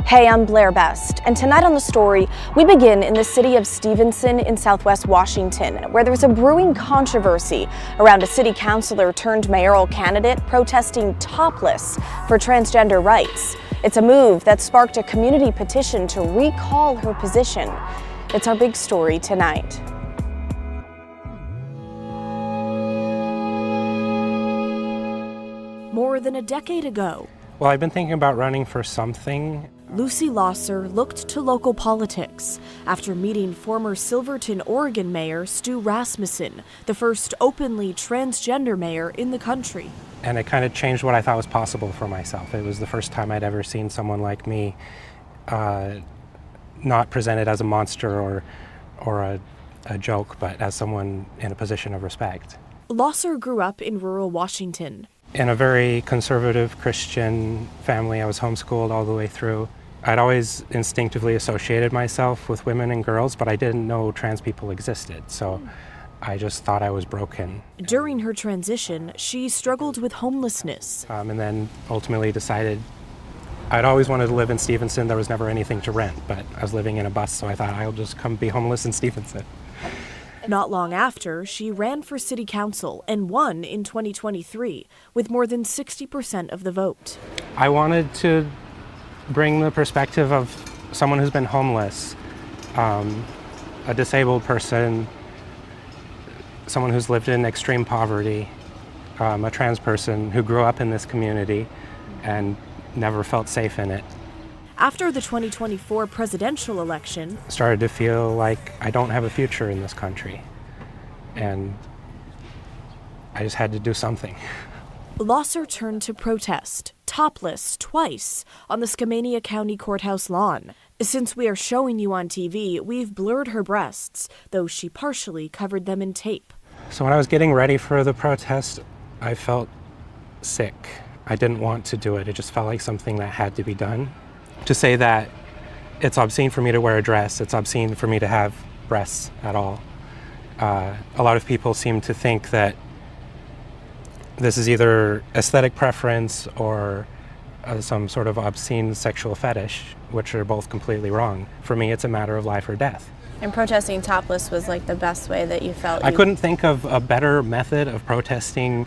Hey, I'm Blair Best, and tonight on The Story, we begin in the city of Stevenson in southwest Washington, where there's a brewing controversy around a city councilor turned mayoral candidate protesting topless for transgender rights. It's a move that sparked a community petition to recall her position. It's our big story tonight. More than a decade ago, well, I've been thinking about running for something. Lucy Lauser looked to local politics after meeting former Silverton, Oregon Mayor Stu Rasmussen, the first openly transgender mayor in the country. And it kind of changed what I thought was possible for myself. It was the first time I'd ever seen someone like me not presented as a monster or a joke, but as someone in a position of respect. Lauser grew up in rural Washington. In a very conservative Christian family, I was homeschooled all the way through. I'd always instinctively associated myself with women and girls, but I didn't know trans people existed, so I just thought I was broken. During her transition, she struggled with homelessness. And then ultimately decided I'd always wanted to live in Stevenson. There was never anything to rent, but I was living in a bus, so I thought I'll just come be homeless in Stevenson. Not long after, she ran for city council and won in 2023 with more than 60% of the vote. I wanted to bring the perspective of someone who's been homeless, a disabled person, someone who's lived in extreme poverty, a trans person who grew up in this community and never felt safe in it. After the 2024 presidential election, started to feel like I don't have a future in this country, and I just had to do something. Lauser turned to protest, topless twice, on the Skamania County Courthouse lawn. Since we are showing you on TV, we've blurred her breasts, though she partially covered them in tape. So when I was getting ready for the protest, I felt sick. I didn't want to do it. It just felt like something that had to be done. To say that it's obscene for me to wear a dress, it's obscene for me to have breasts at all. A lot of people seem to think that this is either aesthetic preference or some sort of obscene sexual fetish, which are both completely wrong. For me, it's a matter of life or death. And protesting topless was like the best way that you felt? I couldn't think of a better method of protesting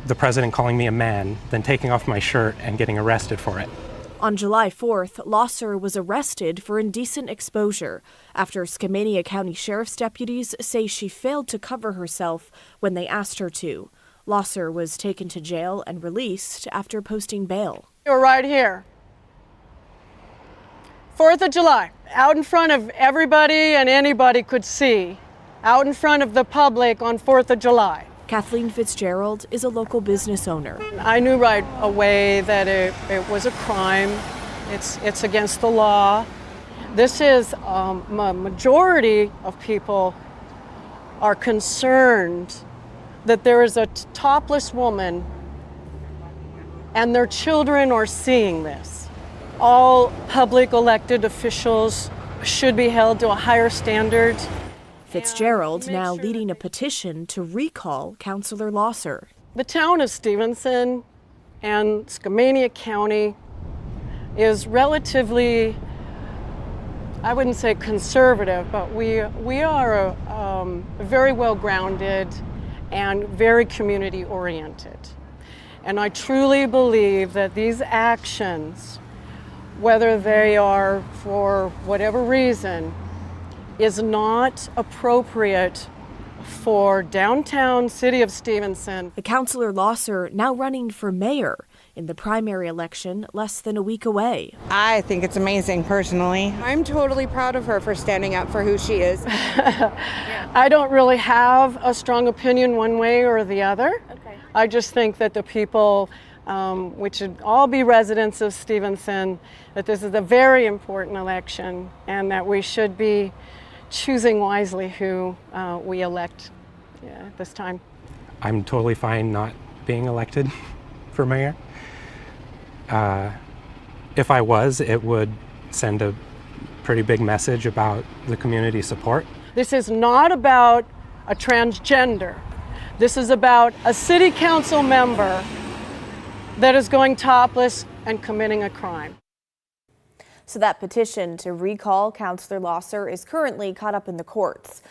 the president calling me a man than taking off my shirt and getting arrested for it. On July 4th, Lauser was arrested for indecent exposure after Skamania County Sheriff's deputies say she failed to cover herself when they asked her to. Lauser was taken to jail and released after posting bail. You're right here. 4th of July, out in front of everybody and anybody could see, out in front of the public on 4th of July. Kathleen Fitzgerald is a local business owner. I knew right away that it was a crime. It's against the law. This is a majority of people are concerned that there is a topless woman and their children are seeing this. All public elected officials should be held to a higher standard. Fitzgerald now leading a petition to recall Councilor Lauser. The town of Stevenson and Skamania County is relatively, I wouldn't say conservative, but we are very well-grounded and very community-oriented. And I truly believe that these actions, whether they are for whatever reason, is not appropriate for downtown city of Stevenson. The Councilor Lauser now running for mayor in the primary election less than a week away. I think it's amazing personally. I'm totally proud of her for standing up for who she is. I don't really have a strong opinion one way or the other. Okay. I just think that the people, which should all be residents of Stevenson, that this is a very important election and that we should be choosing wisely who we elect this time. I'm totally fine not being elected for mayor. If I was, it would send a pretty big message about the community support. This is not about a transgender. This is about a city council member that is going topless and committing a crime. So that petition to recall Councilor Lauser is currently caught up in the courts.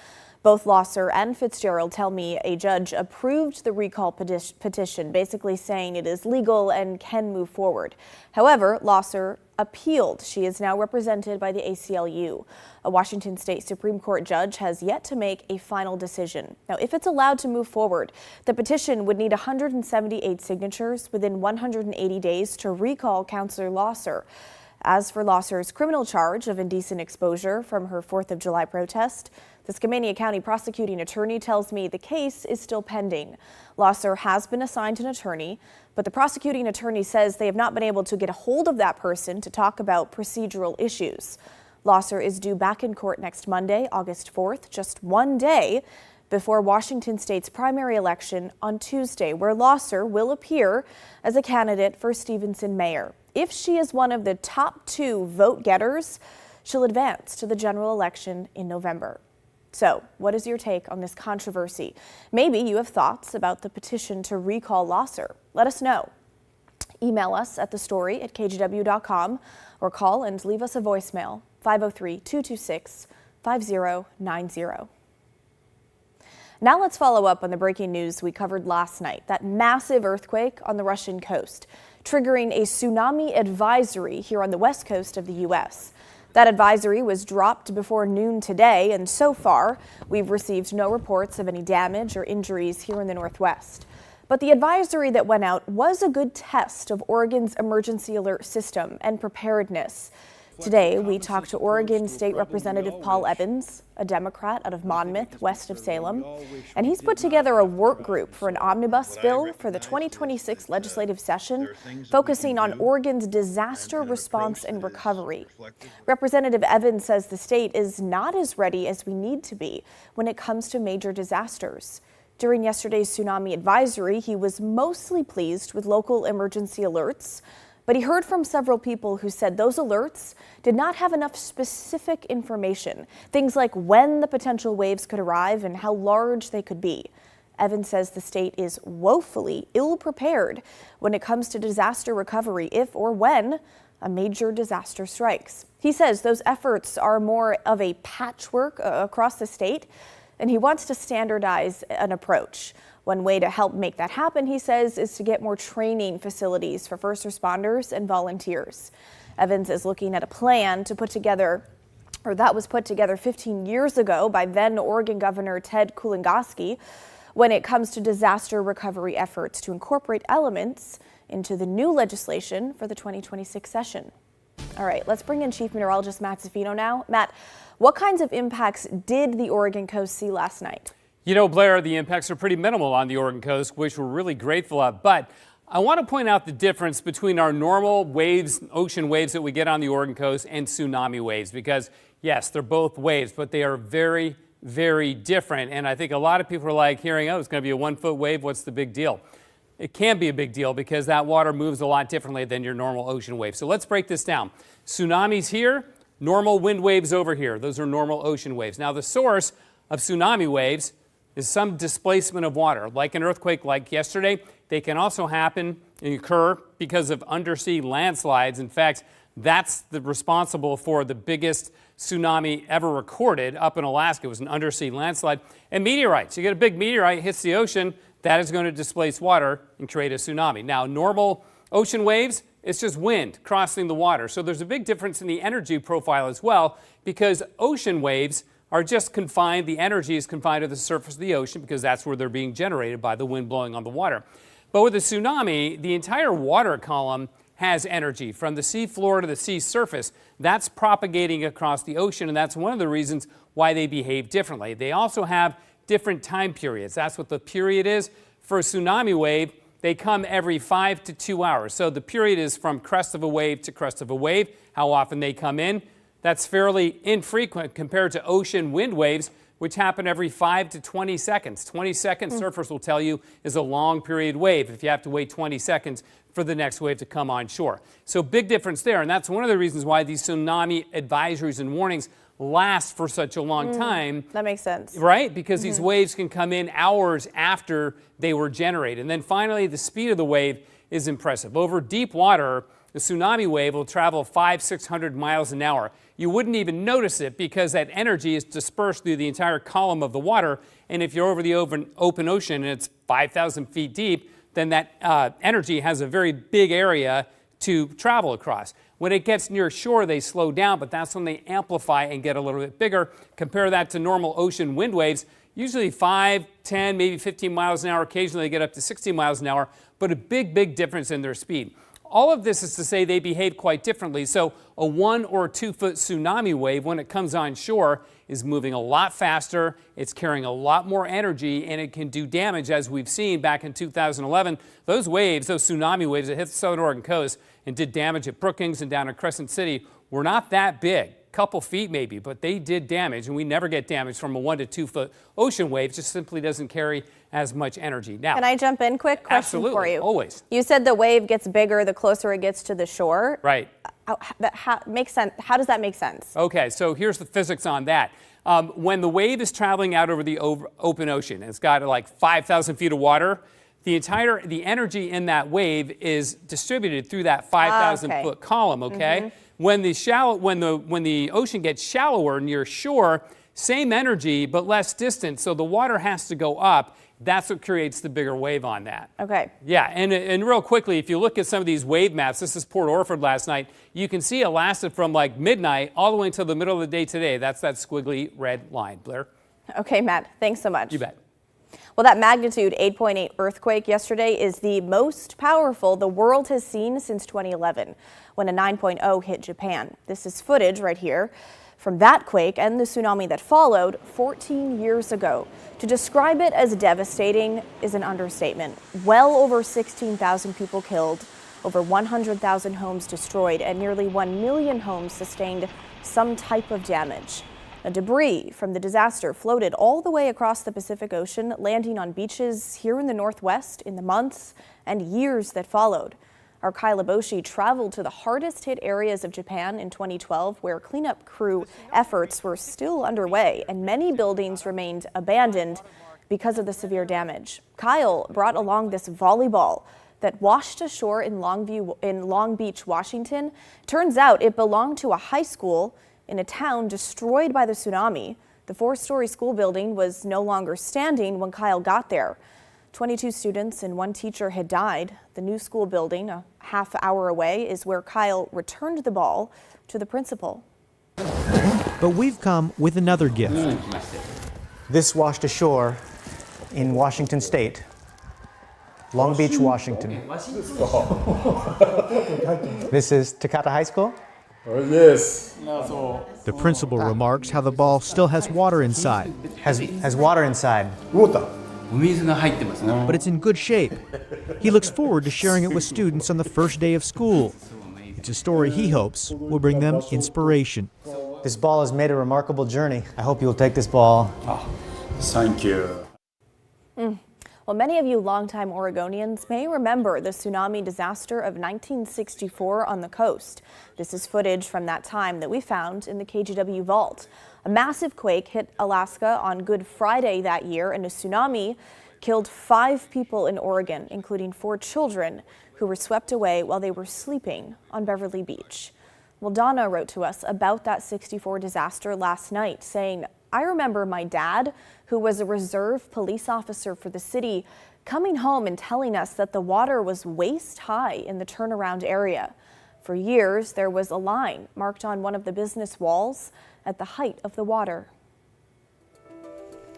Both Lauser and Fitzgerald tell me a judge approved the recall petition, basically saying it is legal and can move forward. However, Lauser appealed. She is now represented by the ACLU. A Washington State Supreme Court judge has yet to make a final decision. Now, if it's allowed to move forward, the petition would need 178 signatures within 180 days to recall Councilor Lauser. As for Lauser's criminal charge of indecent exposure from her 4th of July protest, the Skamania County prosecuting attorney tells me the case is still pending. Lauser has been assigned an attorney, but the prosecuting attorney says they have not been able to get a hold of that person to talk about procedural issues. Lauser is due back in court next Monday, August 4th, just one day before Washington State's primary election on Tuesday, where Lauser will appear as a candidate for Stevenson mayor. If she is one of the top 2 vote getters, she'll advance to the general election in November. So, what is your take on this controversy? Maybe you have thoughts about the petition to recall Lauser. Let us know. Email us at thestory@kgw.com or call and leave us a voicemail, 503-226-5090. Now let's follow up on the breaking news we covered last night, that massive earthquake on the Russian coast, triggering a tsunami advisory here on the west coast of the U.S. That advisory was dropped before noon today, and so far, we've received no reports of any damage or injuries here in the Northwest. But the advisory that went out was a good test of Oregon's emergency alert system and preparedness. Today, we talked to Oregon State Representative Paul Evans, a Democrat out of Monmouth, west of Salem, and he's put together a work group for an omnibus bill for the 2026 legislative session, focusing on Oregon's disaster response and recovery. Representative Evans says the state is not as ready as we need to be when it comes to major disasters. During yesterday's tsunami advisory, he was mostly pleased with local emergency alerts, but he heard from several people who said those alerts did not have enough specific information, things like when the potential waves could arrive and how large they could be. Evans says the state is woefully ill-prepared when it comes to disaster recovery if or when a major disaster strikes. He says those efforts are more of a patchwork across the state, and he wants to standardize an approach. One way to help make that happen, he says, is to get more training facilities for first responders and volunteers. Evans is looking at a plan to put together, or that was put together 15 years ago by then Oregon Governor Ted Kulongoski, when it comes to disaster recovery efforts to incorporate elements into the new legislation for the 2026 session. All right, let's bring in Chief Meteorologist Matt Zaffino now. Matt, what kinds of impacts did the Oregon coast see last night? You know, Blair, the impacts are pretty minimal on the Oregon coast, which we're really grateful of. But I want to point out the difference between our normal waves, ocean waves that we get on the Oregon coast, and tsunami waves, because yes, they're both waves, but they are very, very different. And I think a lot of people are like hearing, oh, it's going to be a 1-foot wave. What's the big deal? It can be a big deal because that water moves a lot differently than your normal ocean wave. So let's break this down. Tsunamis here, normal wind waves over here. Those are normal ocean waves. Now, the source of tsunami waves is some displacement of water, like an earthquake like yesterday. They can also happen and occur because of undersea landslides. In fact, that's responsible for the biggest tsunami ever recorded up in Alaska. It was an undersea landslide. And meteorites. You get a big meteorite, hits the ocean, that is going to displace water and create a tsunami. Now, normal ocean waves, it's just wind crossing the water. So there's a big difference in the energy profile as well, because ocean waves are just confined, the energy is confined to the surface of the ocean because that's where they're being generated by the wind blowing on the water. But with a tsunami, the entire water column has energy from the sea floor to the sea surface. That's propagating across the ocean, and that's one of the reasons why they behave differently. They also have different time periods. That's what the period is. For a tsunami wave, they come every 5 to 2 hours. So the period is from crest of a wave to crest of a wave, how often they come in. That's fairly infrequent compared to ocean wind waves, which happen every 5 to 20 seconds. 20 seconds, surfers will tell you, is a long period wave if you have to wait 20 seconds for the next wave to come on shore. So big difference there, and that's one of the reasons why these tsunami advisories and warnings last for such a long time. That makes sense. Right? Because these waves can come in hours after they were generated. And then finally, the speed of the wave is impressive. Over deep water, the tsunami wave will travel 600 miles an hour. You wouldn't even notice it because that energy is dispersed through the entire column of the water. And if you're over the open ocean and it's 5,000 feet deep, then that energy has a very big area to travel across. When it gets near shore, they slow down, but that's when they amplify and get a little bit bigger. Compare that to normal ocean wind waves, usually 5, 10, maybe 15 miles an hour. Occasionally they get up to 60 miles an hour, but a big, big difference in their speed. All of this is to say they behave quite differently. So a 1 or 2 foot tsunami wave, when it comes on shore, is moving a lot faster, it's carrying a lot more energy, and it can do damage, as we've seen back in 2011. Those waves, those tsunami waves that hit the southern Oregon coast and did damage at Brookings and down in Crescent City were not that big. Couple feet maybe, but they did damage, and we never get damage from a 1 to 2 foot ocean wave. It just simply doesn't carry as much energy. Now, can I jump in quick? Question absolutely, for you. Always. You said the wave gets bigger the closer it gets to the shore. Right. Makes sense. How does that make sense? Okay, so here's the physics on that. When the wave is traveling out over the open ocean, and it's got like 5,000 feet of water, the energy in that wave is distributed through that 5,000 foot column. Okay. When the ocean gets shallower near shore, same energy but less distance, so the water has to go up. That's what creates the bigger wave on that. Okay. Yeah, and real quickly, if you look at some of these wave maps, this is Port Orford last night, you can see it lasted from like midnight all the way until the middle of the day today. That's that squiggly red line. Blair? Okay, Matt, thanks so much. You bet. Well, that magnitude 8.8 earthquake yesterday is the most powerful the world has seen since 2011, when a 9.0 hit Japan. This is footage right here from that quake and the tsunami that followed 14 years ago. To describe it as devastating is an understatement. Well over 16,000 people killed, over 100,000 homes destroyed, and nearly 1 million homes sustained some type of damage. The debris from the disaster floated all the way across the Pacific Ocean, landing on beaches here in the Northwest in the months and years that followed. Our Kai Laboshi traveled to the hardest hit areas of Japan in 2012, where cleanup crew efforts were still underway and many buildings remained abandoned because of the severe damage. Kyle brought along this volleyball that washed ashore in Long Beach, Washington. Turns out it belonged to a high school in a town destroyed by the tsunami. The 4-story school building was no longer standing when Kyle got there. 22 students and 1 teacher had died. The new school building, a half hour away, is where Kyle returned the ball to the principal. But we've come with another gift. This washed ashore in Washington State, Long Beach, Washington. This is Takata High School. Oh, yes. The principal remarks how the ball still has water inside. Has water inside. Water. But it's in good shape. He looks forward to sharing it with students on the first day of school. It's a story he hopes will bring them inspiration. This ball has made a remarkable journey. I hope you'll take this ball. Oh, thank you. Well, many of you longtime Oregonians may remember the tsunami disaster of 1964 on the coast. This is footage from that time that we found in the KGW vault. A massive quake hit Alaska on Good Friday that year, and a tsunami killed 5 people in Oregon, including 4 children who were swept away while they were sleeping on Beverly Beach. Well, Donna wrote to us about that 64 disaster last night, saying, "I remember my dad, who was a reserve police officer for the city, coming home and telling us that the water was waist high in the turnaround area. For years, there was a line marked on one of the business walls at the height of the water."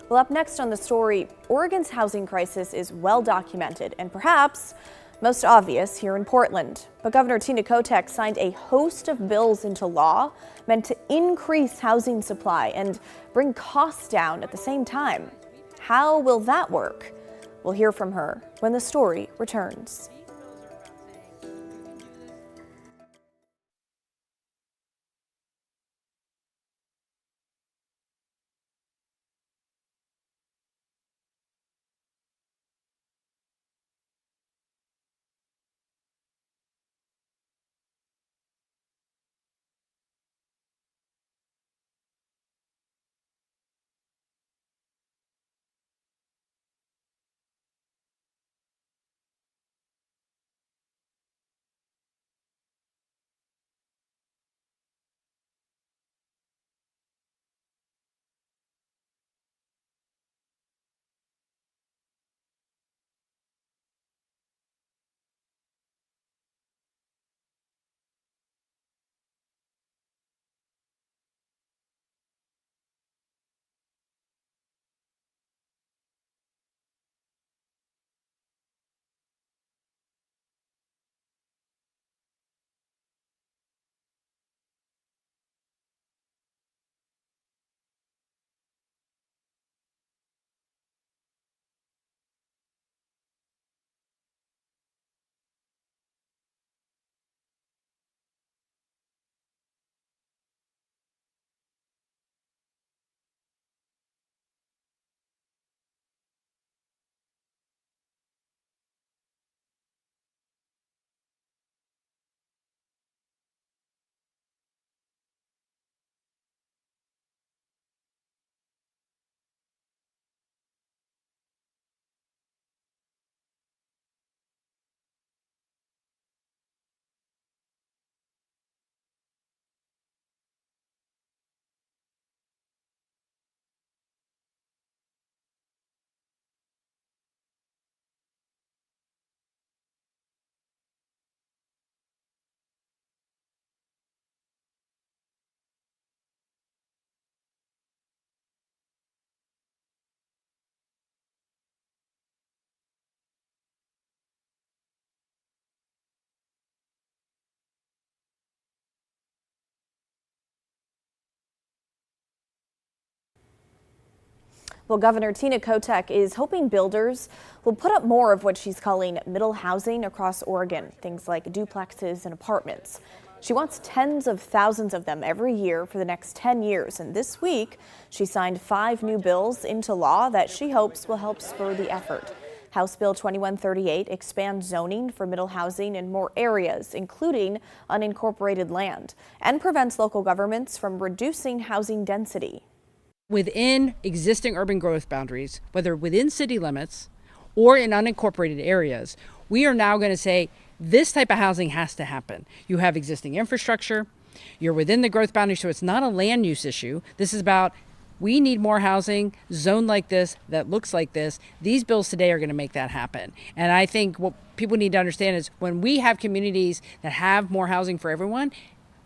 Well, up next on the story, Oregon's housing crisis is well documented and perhaps most obvious here in Portland. But Governor Tina Kotek signed a host of bills into law meant to increase housing supply and bring costs down at the same time. How will that work? We'll hear from her when the story returns. Well, Governor Tina Kotek is hoping builders will put up more of what she's calling middle housing across Oregon, things like duplexes and apartments. She wants tens of thousands of them every year for the next 10 years. And this week, she signed 5 new bills into law that she hopes will help spur the effort. House Bill 2138 expands zoning for middle housing in more areas, including unincorporated land, and prevents local governments from reducing housing density. Within existing urban growth boundaries, whether within city limits or in unincorporated areas, we are now going to say this type of housing has to happen. You have existing infrastructure, you're within the growth boundary, so it's not a land use issue. This is about we need more housing zoned like this, that looks like this. These bills today are going to make that happen. And I think what people need to understand is when we have communities that have more housing for everyone,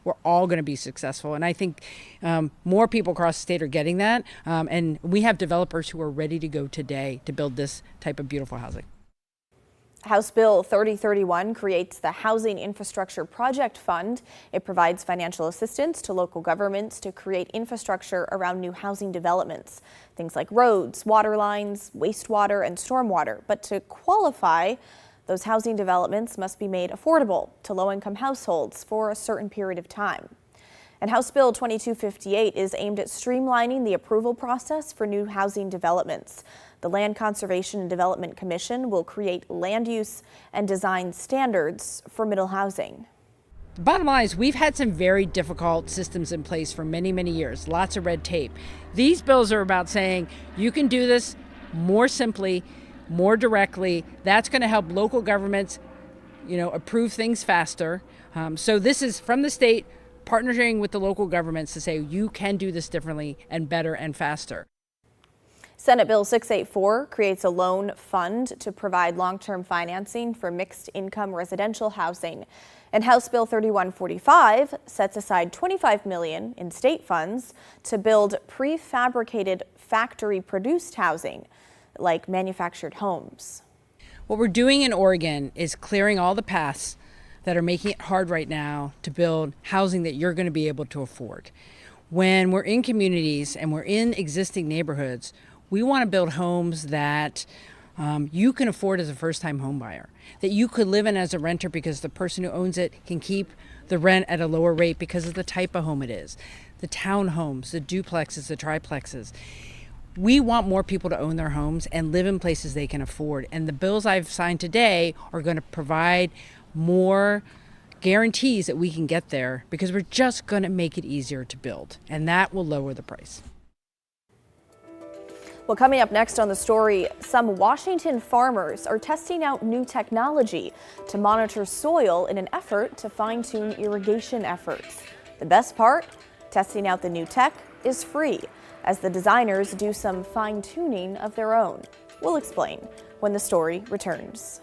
we're all going to be successful. And I think more people across the state are getting that. And we have developers who are ready to go today to build this type of beautiful housing. House Bill 3031 creates the Housing Infrastructure Project Fund. It provides financial assistance to local governments to create infrastructure around new housing developments, things like roads, water lines, wastewater, and stormwater. But to qualify, those housing developments must be made affordable to low-income households for a certain period of time. And House Bill 2258 is aimed at streamlining the approval process for new housing developments. The Land Conservation and Development Commission will create land use and design standards for middle housing. The bottom line is we've had some very difficult systems in place for many, many years, lots of red tape. These bills are about saying you can do this more simply, more directly. That's going to help local governments, approve things faster. So this is from the state partnering with the local governments to say you can do this differently and better and faster. Senate Bill 684 creates a loan fund to provide long-term financing for mixed-income residential housing. And House Bill 3145 sets aside $25 million in state funds to build prefabricated factory-produced housing, like manufactured homes. What we're doing in Oregon is clearing all the paths that are making it hard right now to build housing that you're going to be able to afford. When we're in communities and we're in existing neighborhoods, we want to build homes that you can afford as a first-time home buyer, that you could live in as a renter because the person who owns it can keep the rent at a lower rate because of the type of home it is. The townhomes, the duplexes, the triplexes. We want more people to own their homes and live in places they can afford. And the bills I've signed today are going to provide more guarantees that we can get there because we're just going to make it easier to build, and that will lower the price. Well, coming up next on the story, some Washington farmers are testing out new technology to monitor soil in an effort to fine-tune irrigation efforts. The best part, testing out the new tech is free, as the designers do some fine-tuning of their own. We'll explain when the story returns.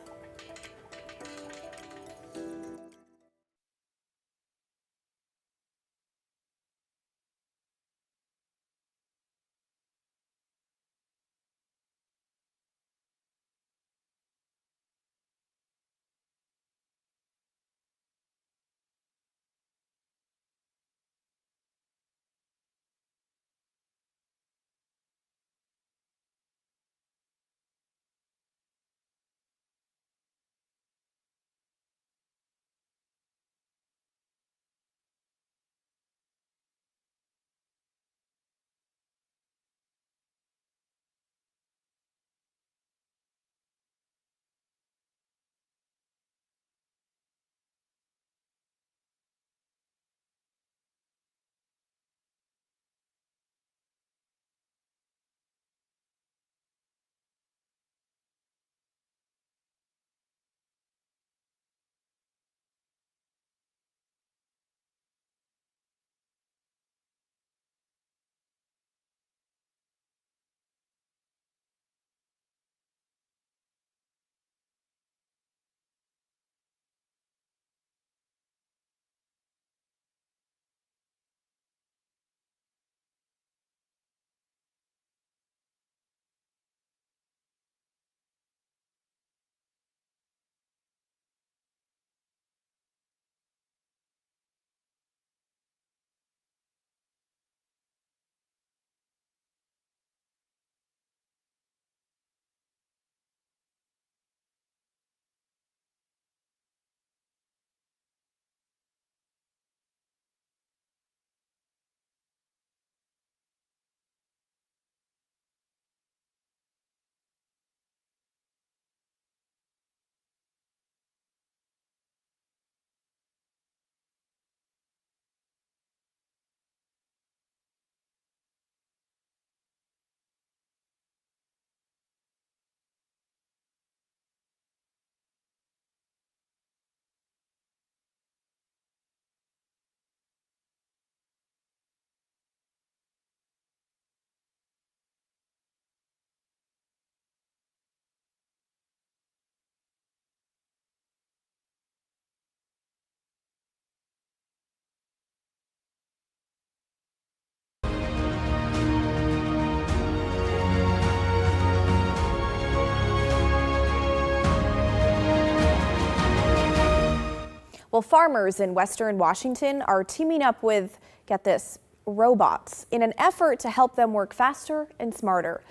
Well, farmers in Western Washington are teaming up with, get this, robots in an effort to help them work faster and smarter.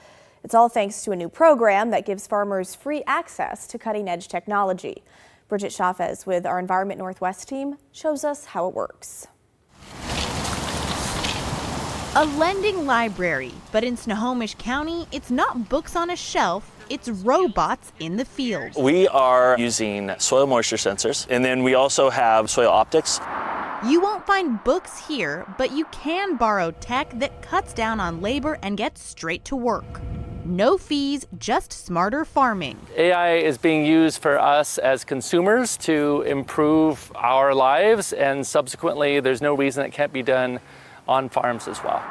It's all thanks to a new program that gives farmers free access to cutting-edge technology. Bridget Chavez with our Environment Northwest team shows us how it works. A lending library, but in Snohomish County, it's not books on a shelf, it's robots in the field. We are using soil moisture sensors, and then we also have soil optics. You won't find books here, but you can borrow tech that cuts down on labor and gets straight to work. No fees, just smarter farming. AI is being used for us as consumers to improve our lives, and subsequently, there's no reason it can't be done on farms as well.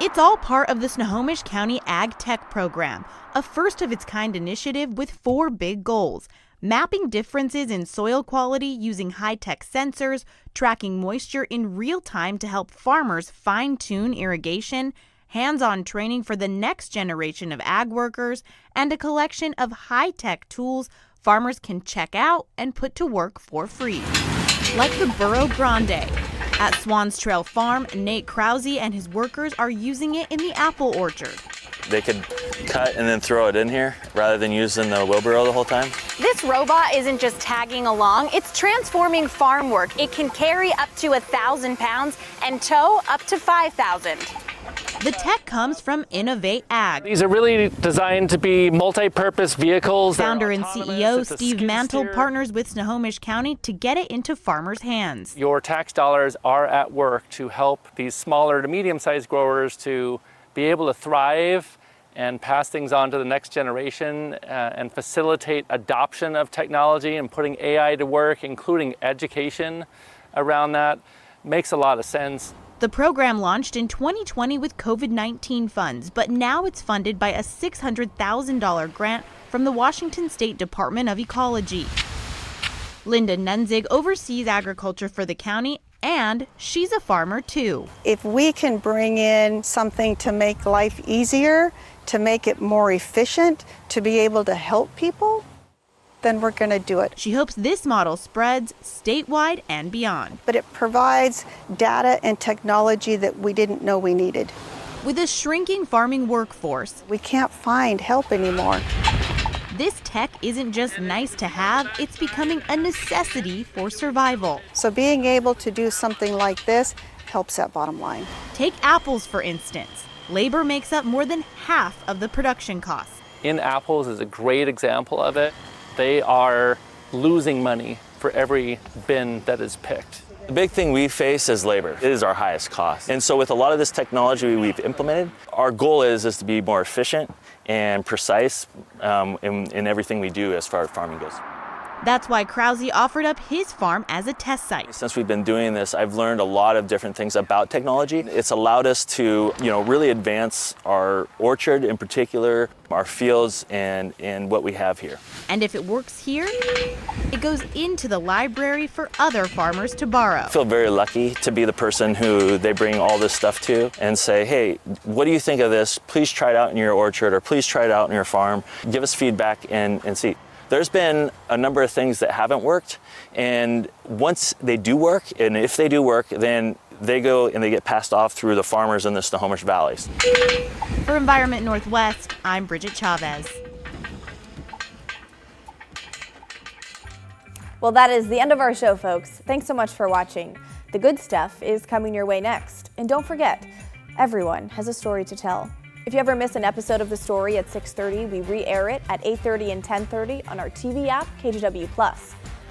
It's all part of the Snohomish County Ag Tech Program, a first-of-its-kind initiative with 4 big goals: mapping differences in soil quality using high-tech sensors, tracking moisture in real time to help farmers fine-tune irrigation, hands-on training for the next generation of ag workers, and a collection of high-tech tools farmers can check out and put to work for free. Like the Burro Grande. At Swans Trail Farm, Nate Krause and his workers are using it in the apple orchard. They could cut and then throw it in here rather than using the wheelbarrow the whole time. This robot isn't just tagging along, it's transforming farm work. It can carry up to 1,000 pounds and tow up to 5,000. The tech comes from Innovate Ag. These are really designed to be multi-purpose vehicles. Founder and CEO Steve Mantle partners with Snohomish County to get it into farmers' hands. Your tax dollars are at work to help these smaller to medium-sized growers to be able to thrive and pass things on to the next generation and facilitate adoption of technology and putting AI to work, including education around that. Makes a lot of sense. The program launched in 2020 with COVID-19 funds, but now it's funded by a $600,000 grant from the Washington State Department of Ecology. Linda Nunzig oversees agriculture for the county, and she's a farmer too. If we can bring in something to make life easier, to make it more efficient, to be able to help people, then we're going to do it. She hopes this model spreads statewide and beyond. But it provides data and technology that we didn't know we needed. With a shrinking farming workforce, we can't find help anymore. This tech isn't just nice to have, it's becoming a necessity for survival. So being able to do something like this helps that bottom line. Take apples, for instance. Labor makes up more than half of the production costs. In apples is a great example of it. They are losing money for every bin that is picked. The big thing we face is labor. It is our highest cost. And so with a lot of this technology we've implemented, our goal is to be more efficient and precise in everything we do as far as farming goes. That's why Krause offered up his farm as a test site. Since we've been doing this, I've learned a lot of different things about technology. It's allowed us to, really advance our orchard in particular, our fields, and what we have here. And if it works here, it goes into the library for other farmers to borrow. I feel very lucky to be the person who they bring all this stuff to and say, hey, what do you think of this? Please try it out in your orchard, or please try it out in your farm. Give us feedback and see. There's been a number of things that haven't worked, and once they do work, and if they do work, then they go and they get passed off through the farmers in the Snohomish valleys. For Environment Northwest, I'm Bridget Chavez. Well, that is the end of our show, folks. Thanks so much for watching. The good stuff is coming your way next. And don't forget, everyone has a story to tell. If you ever miss an episode of The Story at 6:30, we re-air it at 8:30 and 10:30 on our TV app, KGW+.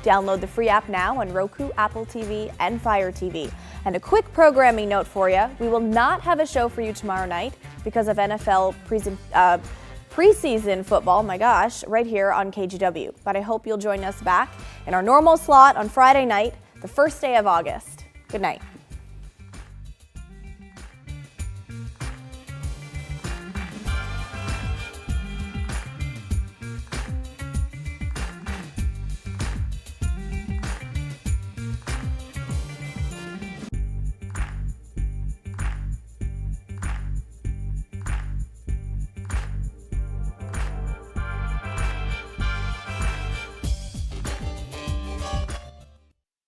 Download the free app now on Roku, Apple TV, and Fire TV. And a quick programming note for you, we will not have a show for you tomorrow night because of NFL preseason football, my gosh, right here on KGW. But I hope you'll join us back in our normal slot on Friday night, the first day of August. Good night.